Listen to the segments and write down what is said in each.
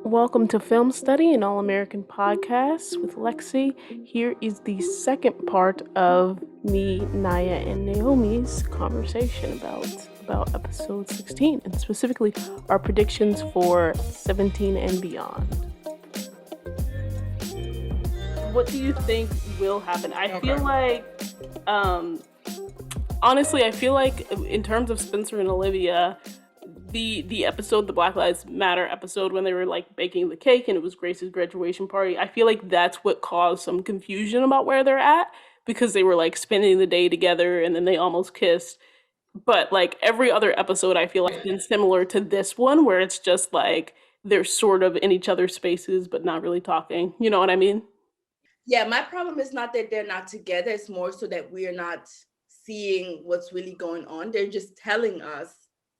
Welcome to Film Study, an all-American podcast with Lexi. Here is the second part of me, Naya, and Naomi's conversation about episode 16, and specifically our predictions for 17 and beyond. What do you think will happen? I feel like, honestly, I feel like in terms of Spencer and Olivia, the episode, the Black Lives Matter episode, when they were like baking the cake and it was Grace's graduation party, I feel like that's what caused some confusion about where they're at, because they were like spending the day together and then they almost kissed. But like every other episode, I feel like been similar to this one, where it's just like they're sort of in each other's spaces but not really talking. You know what I mean? Yeah, my problem is not that they're not together. It's more so that we're not seeing what's really going on. They're just telling us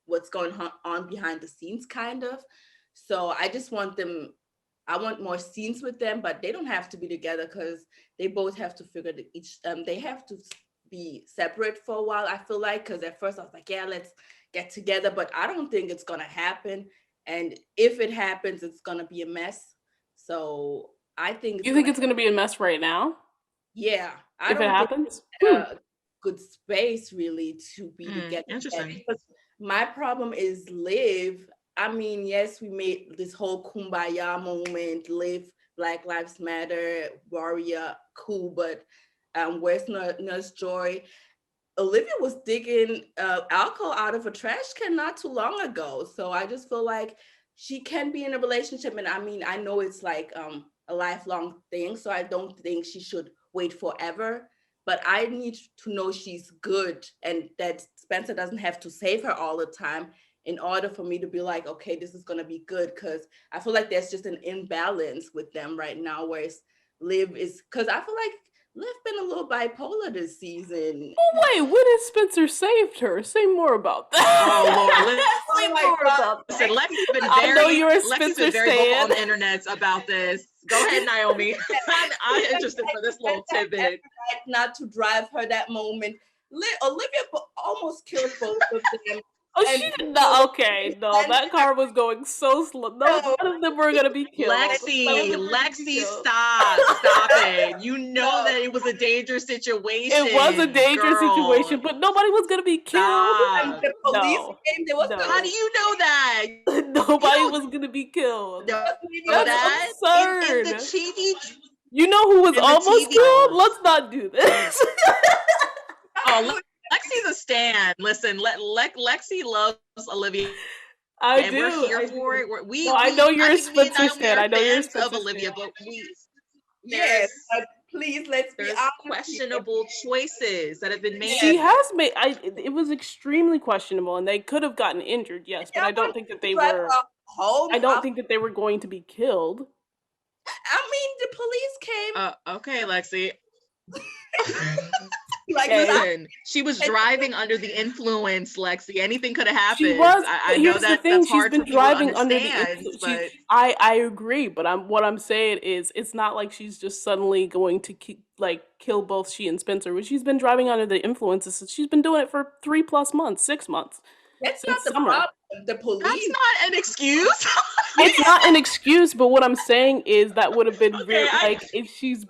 what's going on behind the scenes, kind of. So I just want them, I want more scenes with them, but they don't have to be together because they both have to figure they have to be separate for a while, I feel like, because at first I was like, yeah, let's get together, but I don't think it's going to happen. And if it happens, it's going to be a mess. So I think You think it's going to be a mess right now yeah, I if it don't think happens? a good space really to be together. Interesting. Because my problem is Liv. I mean, yes, we made this whole kumbaya moment, Liv, Black Lives Matter, warrior, cool, but where's Nurse Joy? Olivia was digging alcohol out of a trash can not too long ago. So I just feel like she can be in a relationship. And I mean, I know it's like a lifelong thing. So I don't think she should wait forever. But I need to know she's good and that Spencer doesn't have to save her all the time in order for me to be like, okay, this is going to be good. Because I feel like there's just an imbalance with them right now. Whereas Liv is, because I feel like Liv been a little bipolar this season. Oh wait, when has Spencer saved her? Say more about that. Oh Lord, Say more about that. listen, Lexi's been I know you're a Lexi's Spencer been very vocal on stan. the internet about this. Go ahead, Naomi. I'm interested for this little tidbit. Not to drive her that moment. Olivia almost killed both of them. Oh, she did not. Okay, no, that car was going so slow. No, none of them were gonna be killed. Lexi, stop it. You know that it was a dangerous situation. It was a dangerous situation, but nobody was gonna be killed. Stop. The police came. There was No. How do you know that? Nobody was gonna be killed. Know That's that? absurd. In the TV. You know who was in the almost TV killed? shows. Let's not do this. Oh, Lexi's a stan. Listen, Lexi loves Olivia. I And do. we're here I for do. it. No, I know you're a think me and Spencer Naomi stan. are I know you're a fans Spencer of Olivia, stan. but yes, but please let's be there's honest. questionable choices that have been made. She has made. It was extremely questionable, and they could have gotten injured. Yes, but I don't think that they were. I don't think that they were going to be killed. I mean, the police came. Okay, Lexi. Like, Listen, she was driving under the influence, Lexi. Anything could have happened. She was. I know Here's the that thing: that's she's hard been for people to driving under the understand, influence. but I agree, but what I'm saying is, it's not like she's just suddenly going to kill both she and Spencer. She's been driving under the influences. She's been doing it for 3+ months, 6 months. that's since not the summer. problem. The police. that's not an excuse. It's not an excuse, but what I'm saying is that would have been Okay, if she's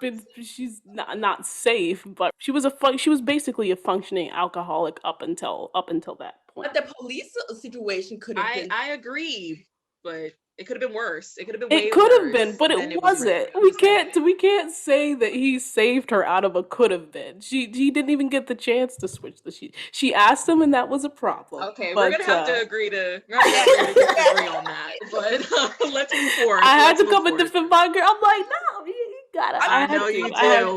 not safe, but she was basically a functioning alcoholic up until that point. But the police situation could have been. I agree, but it could have been worse. It could have been way It could have worse been, but than it was wasn't. written. We can't say that he saved her out of a could have been. He didn't even get the chance to switch the sheet. She asked him, and that was a problem. Okay, but, we're gonna have to agree to disagree on that. But let's move forward. I had Let's to move come and forward. defend my girl. I'm like, no, you gotta. I know you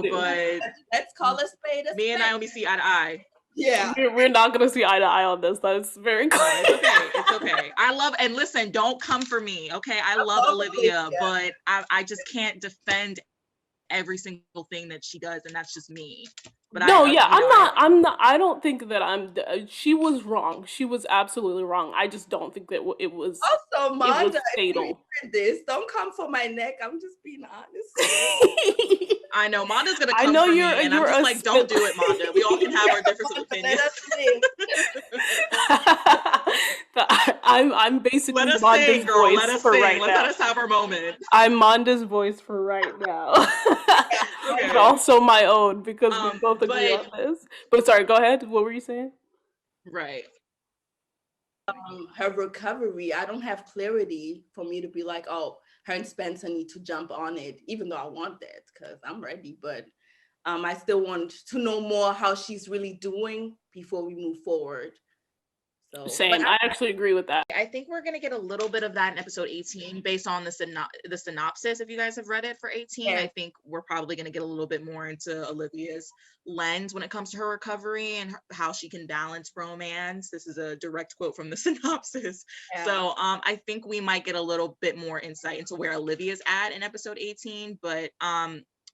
do, but Let's call a spade a me and spade. Naomi see eye to eye. Yeah. we're not gonna see eye to eye on this. That's very clear. It's okay. I love, and listen, don't come for me, okay? I love Olivia, but I just can't defend every single thing that she does, and that's just me. But I'm not. I don't think that she was wrong. She was absolutely wrong. I just don't think that it was. Also, it was Manda, fatal. with this. Don't come for my neck. I'm just being honest. I know Monda's gonna I come know for me, you're- and I'm you're just a like, don't do it, Monda. We all can have our difference of Let opinions. us live. I'm basically Let us Monda's sing, girl. voice Let us for sing. right Let now. us have our moment. I'm Monda's voice for right now. Okay. But also my own because we both agree but- on this. But sorry, go ahead. What were you saying? Right. Her recovery, I don't have clarity for me to be like, oh, her and Spencer need to jump on it, even though I want that because I'm ready. But I still want to know more how she's really doing before we move forward. So, Same. I actually agree with that. I think we're gonna get a little bit of that in episode 18 based on the synopsis. If you guys have read it for 18, Yeah. I think we're probably gonna get a little bit more into Olivia's lens when it comes to her recovery and how she can balance romance. This is a direct quote from the synopsis. Yeah. So I think we might get a little bit more insight into where Olivia's at in episode 18. But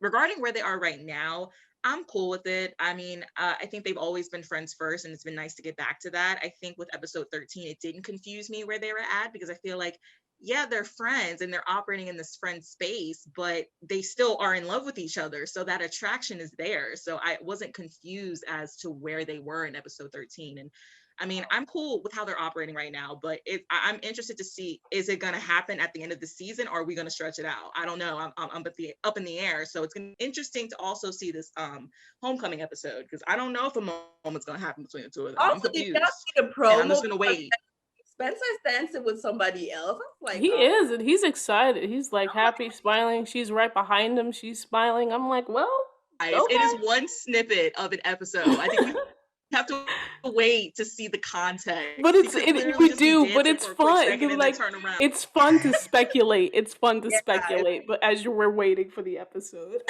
regarding where they are right now, I'm cool with it. I mean, I think they've always been friends first, and it's been nice to get back to that. I think with episode 13, it didn't confuse me where they were at because I feel like, yeah, they're friends and they're operating in this friend space, but they still are in love with each other. So that attraction is there. So I wasn't confused as to where they were in episode 13. And I mean, I'm cool with how they're operating right now, but I'm interested to see, is it going to happen at the end of the season or are we going to stretch it out? I don't know. I'm up in the air. So it's going to be interesting to also see this homecoming episode because I don't know if a moment's going to happen between the two of them. I'm Also, did confused. y'all see the promo? And I'm just going to wait. Spencer's dancing with somebody else. I was like, He oh. is, and he's excited. He's like happy, smiling. She's right behind him. She's smiling. I'm like, well, Guys, okay. it is one snippet of an episode. I think we have to wait to see the context. But He it's could it, literally we just be do, but dancing it's for a quick fun. second and Like then turn around. it's fun to speculate. It's fun to Yeah, speculate. But as we're waiting for the episode,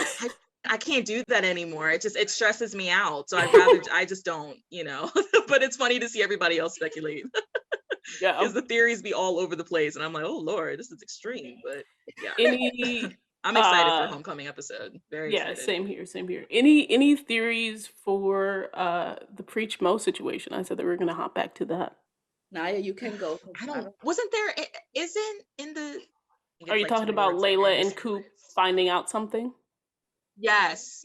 I can't do that anymore. It stresses me out. So I just don't, but it's funny to see everybody else speculate yeah. because the theories be all over the place. And I'm like, oh Lord, this is extreme. But yeah, Any I'm excited for homecoming episode. Very yeah, excited. same here. Any theories for the Preach Mo situation? I said that we are gonna hop back to that. Naya, you can go. Wasn't there, isn't in the. Are you talking about Layla and Coop finding out something? Yes.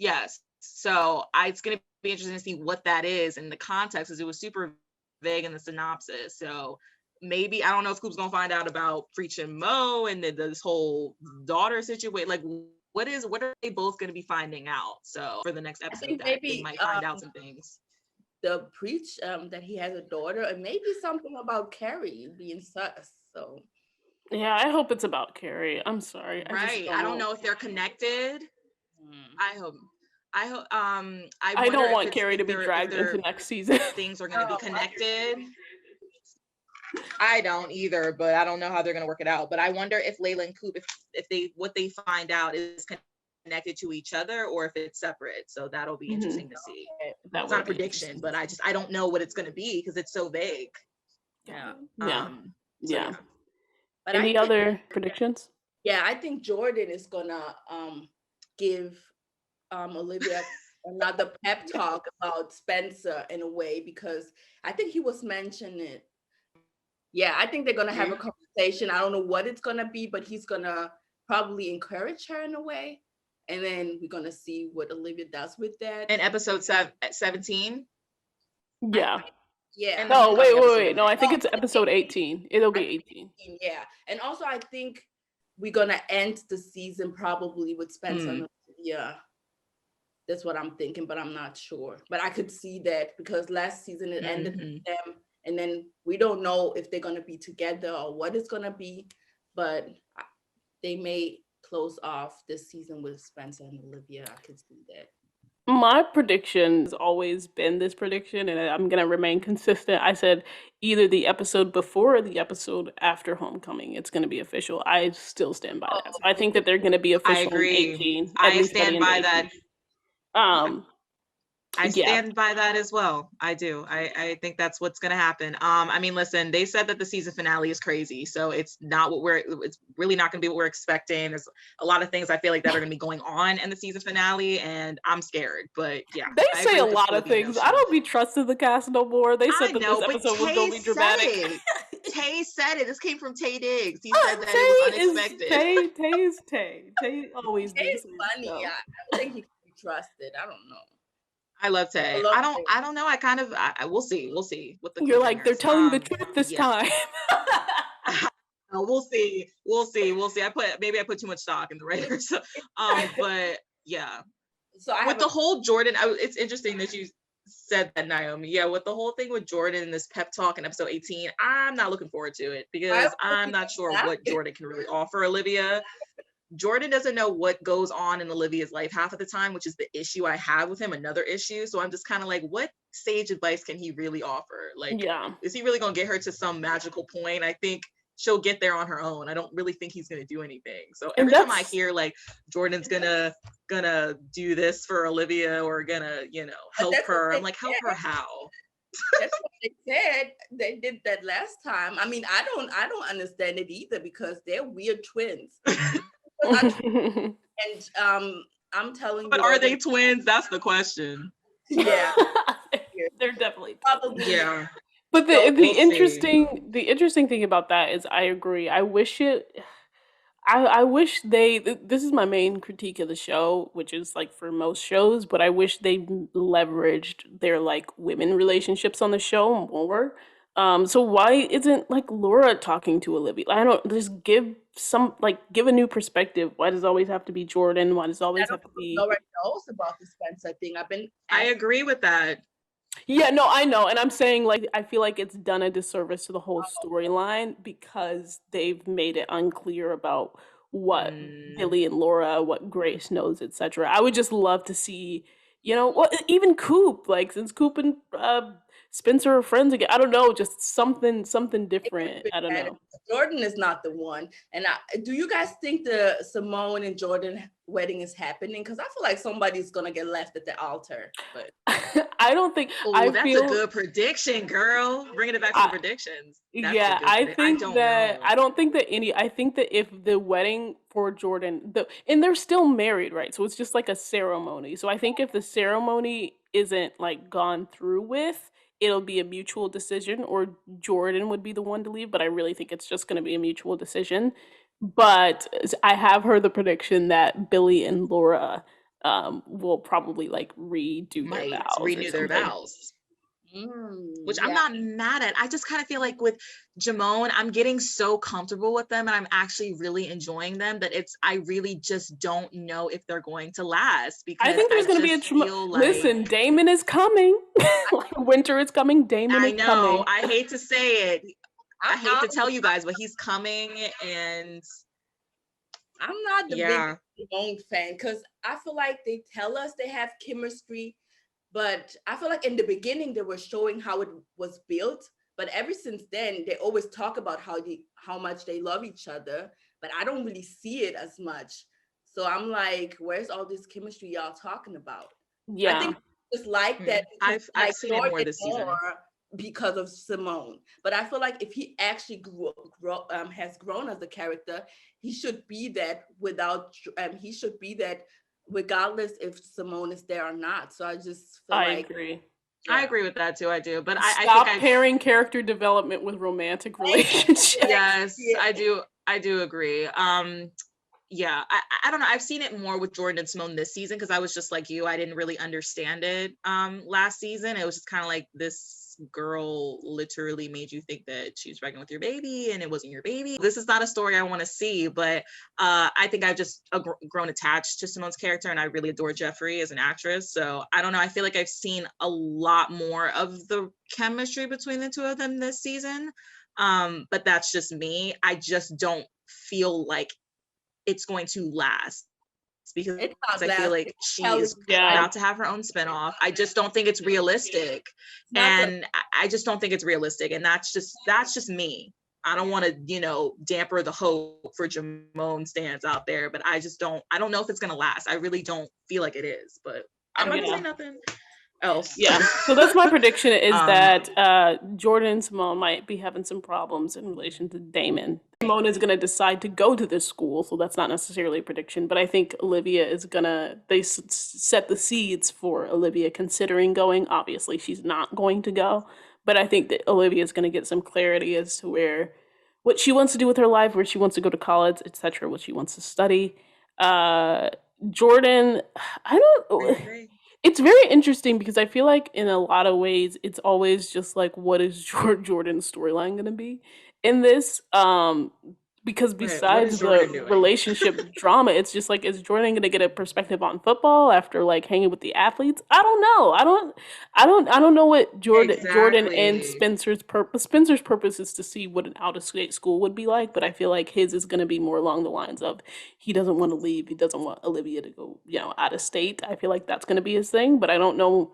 So it's going to be interesting to see what that is in the context because it was super vague in the synopsis. So maybe, I don't know if Coop's going to find out about Preach and Mo and this whole daughter situation. Like, what are they both going to be finding out? So for the next episode, they might find out some things. The Preach that he has a daughter, and maybe something about Carrie being sus. So yeah, I hope it's about Carrie. I'm sorry. Right. I don't know if they're connected. I hope. I don't want Carrie to be dragged into next season. Things are going to be connected. I don't either, but I don't know how they're going to work it out. But I wonder if Layla and Coop, if what they find out is connected to each other or if it's separate. So that'll be interesting to see. It's not a prediction, but I don't know what it's going to be because it's so vague. Yeah. Yeah. But any other predictions? Yeah, I think Jordan is gonna give Olivia another pep talk about Spencer in a way because I think he was mentioning it. Yeah, I think they're gonna have a conversation. I don't know what it's gonna be, but he's gonna probably encourage her in a way. And then we're gonna see what Olivia does with that. In episode 17? Yeah. Yeah. No, wait. No, I think it's episode 18. It'll be 18. Yeah. And also I think we're gonna end the season probably with Spencer and Olivia. That's what I'm thinking, but I'm not sure. But I could see that because last season it ended with them. And then we don't know if they're gonna be together or what it's gonna be, but they may close off this season with Spencer and Olivia. I could see that. My prediction has always been this prediction, and I'm going to remain consistent. I said either the episode before or the episode after Homecoming. It's going to be official. I still stand by that. So I think that they're going to be official I agree. in 18. I stand by that. I Yeah. stand by that as well. I do. I think that's what's gonna happen. I mean, listen, they said that the season finale is crazy, so it's really not gonna be what we're expecting. There's a lot of things I feel like that are gonna be going on in the season finale, and I'm scared. But yeah, They I say agree a with the lot of things. I Filipino. don't be trusting the cast no more. They I said that this know, but episode was Tay gonna be said dramatic. it. Tay said it. This came from Tay Diggs. He said that it was Tay is unexpected. Tay. Tay is Tay. Tay always be It's saying funny. stuff. I don't think he can be trusted. I don't know. I love I Tay. love him. I don't know. I kind of we'll see. We'll see with the You're like, they're cliffhangers. telling the truth this Yeah. time. We'll see. We'll see. We'll see. Maybe I put too much stock in the writers. But yeah. So I With have the whole Jordan, it's interesting that you said that, Naomi. Yeah, with the whole thing with Jordan and this pep talk in episode 18, I'm not looking forward to it because I'm not sure what Jordan can really offer Olivia. Jordan doesn't know what goes on in Olivia's life half of the time, which is the issue I have with him, another issue. So I'm just kind of like, what sage advice can he really offer? Like, Yeah. is he really going to get her to some magical point? I think she'll get there on her own. I don't really think he's going to do anything. So every time I hear like Jordan's gonna do this for Olivia or gonna, help her, I'm like, help her how? That's what they said. They did that last time. I mean, I don't understand it either because they're weird twins. And I'm telling you. But are they twins? That's the question. Yeah. They're definitely probably. Yeah. But We'll the interesting thing about that is I agree. I wish this is my main critique of the show, which is like for most shows, but I wish they leveraged their like women relationships on the show more. So why isn't like Laura talking to Olivia? I don't just give a new perspective. Why does it always have to be Jordan? Why does it always have to be Laura knows about the Spencer thing. I agree with that. Yeah, no, I know. And I'm saying like I feel like it's done a disservice to the whole storyline because they've made it unclear about what Billy and Laura, what Grace knows, etc. I would just love to see, even Coop, like since Coop and Spencer are friends again. I don't know, just something different. I don't know. Jordan is not the one. And do you guys think the Simone and Jordan wedding is happening? Because I feel like somebody's gonna get left at the altar. But I don't think. Oh, that's a good prediction, girl. Bringing it back to the predictions. I think I don't think that I think that if the wedding for Jordan, and they're still married, right? So it's just like a ceremony. So I think if the ceremony isn't like gone through with, it'll be a mutual decision, or Jordan would be the one to leave. But I really think it's just going to be a mutual decision. But I have heard the prediction that Billy and Laura will probably like renew their vows. Which I'm not mad at. I just kind of feel like with Jamone, I'm getting so comfortable with them and I'm actually really enjoying them that I really just don't know if they're going to last, because I think there's going to be listen, Damon is coming. Winter is coming. Damon is coming. I hate to say it. I hate to tell you guys, but he's coming, and I'm not the big Simone fan because I feel like they tell us they have chemistry. But I feel like in the beginning, they were showing how it was built. But ever since then, they always talk about how much they love each other. But I don't really see it as much. So I'm like, where's all this chemistry y'all talking about? Yeah. I think it's like that. I've seen it more this season. Because of Simone. But I feel like if he actually has grown as a character, he should be that regardless if Simone is there or not. So I just feel I agree. Yeah. I agree with that too. I do, but I think pairing character development with romantic relationships. Yes, yeah. I do agree. Yeah, I don't know. I've seen it more with Jordan and Simone this season because I was just like you. I didn't really understand it last season. It was just kind of like this girl literally made you think that she was pregnant with your baby and it wasn't your baby. This is not a story I want to see, but I think I've just grown attached to Simone's character and I really adore Jeffrey as an actress. So I don't know. I feel like I've seen a lot more of the chemistry between the two of them this season. But that's just me. I just don't feel like it's going to last because I feel like she is about to have her own spinoff. I just don't think it's realistic. And I just don't think it's realistic. And that's just me. I don't want to, damper the hope for Jamone stands out there, but I don't know if it's going to last. I really don't feel like it is, but I'm not going to say nothing. else. Yeah. So that's my prediction is Um, that Jordan and Simone might be having some problems in relation to Damon. Simone is going to decide to go to this school, so that's not necessarily a prediction, but I think Olivia is going to, set the seeds for Olivia considering going. Obviously, she's not going to go, but I think that Olivia is going to get some clarity as to what she wants to do with her life, where she wants to go to college, etc., what she wants to study. Uh, Jordan, I don't. agree. It's very interesting because I feel like in a lot of ways it's always just like what is Jordan's storyline going to be in this because Right. What besides is Jordan the doing? relationship drama, it's just like is Jordan going to get a perspective on football after like hanging with the athletes? I don't know. I don't know what Jordan and Exactly. Spencer's purpose is to see what an out of state school would be like, but I feel like his is going to be more along the lines of he doesn't want to leave. He doesn't want Olivia to go, out of state. I feel like that's going to be his thing, but I don't know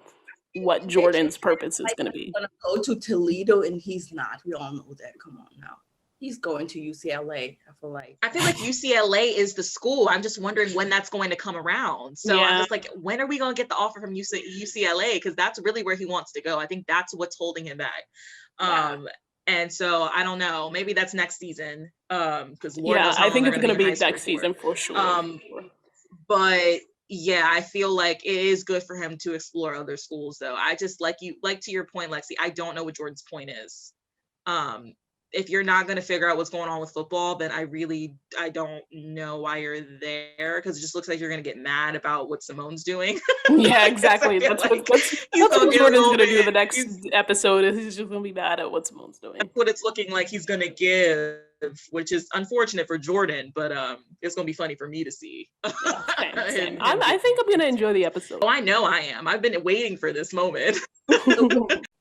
what They just Jordan's purpose is like going to he's be. gonna go to Toledo and he's not. We all know that. Come on now. He's going to UCLA, I feel like. I feel like UCLA is the school. I'm just wondering when that's going to come around. So I'm Yeah. just like, when are we going to get the offer from UCLA? Because that's really where he wants to go. I think that's what's holding him back. Yeah. And so I don't know. Maybe that's next season. Because Lord knows how I long think they're it's going to going be to in be high next school season for sure. But yeah, I feel like it is good for him to explore other schools though. I just like to your point, Lexi, I don't know what Jordan's point is. If you're not going to figure out what's going on with football, then I don't know why you're there, because it just looks like you're going to get mad about what Simone's doing. Yeah, exactly. That's what Jordan's going to do the next he's, episode. Is he's just going to be mad at what Simone's doing. That's what it's looking like he's going to give, which is unfortunate for Jordan, but it's going to be funny for me to see. Yeah, same. I think I'm going to enjoy the episode. Oh, I know I am. I've been waiting for this moment.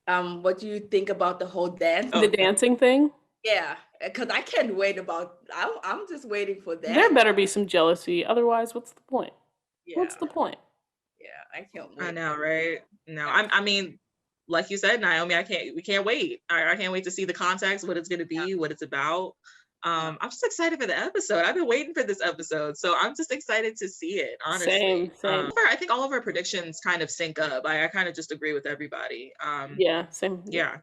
What do you think about the whole dance? The dancing thing? Yeah, because I can't wait I'm just waiting for that. There better be some jealousy. Otherwise, what's the point? Yeah. What's the point? Yeah, I can't wait. I know, right? No, I mean, like you said, Naomi, we can't wait. I can't wait to see the context, what it's going to be, what it's about. I'm just excited for the episode. I've been waiting for this episode, so I'm just excited to see it, honestly. Same. I think all of our predictions kind of sync up. I kind of just agree with everybody. Yeah, same. Yeah.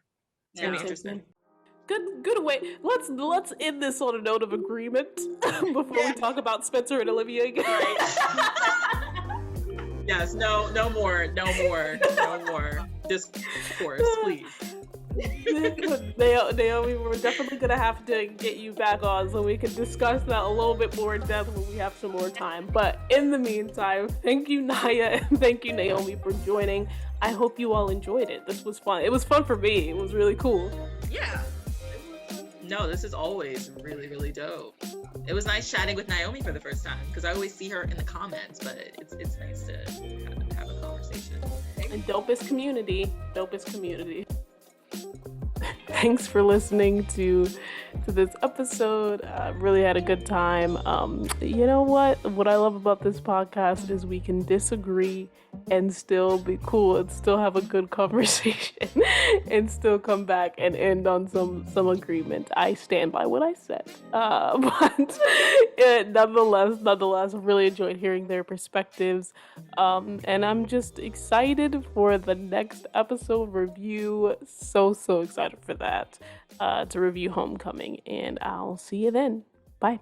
It's Same, gonna be interesting. Good way. Let's end this on a note of agreement before we talk about Spencer and Olivia again. Yes, no more discourse, please. Naomi, we're definitely gonna have to get you back on so we can discuss that a little bit more in depth when we have some more time. But in the meantime, thank you, Naya, and thank you, Naomi, for joining. I hope you all enjoyed it. This was fun. It was fun for me. It was really cool. Yeah. No, this is always really, really dope. It was nice chatting with Naomi for the first time, because I always see her in the comments, but it's nice to have a conversation. And dopest community. Thanks for listening to this episode. Really had a good time. You know what I love about this podcast is we can disagree and still be cool and still have a good conversation and still come back and end on some agreement. I stand by what I said. But nonetheless, I really enjoyed hearing their perspectives. And I'm just excited for the next episode review. So excited for that. To review Homecoming, and I'll see you then. Bye.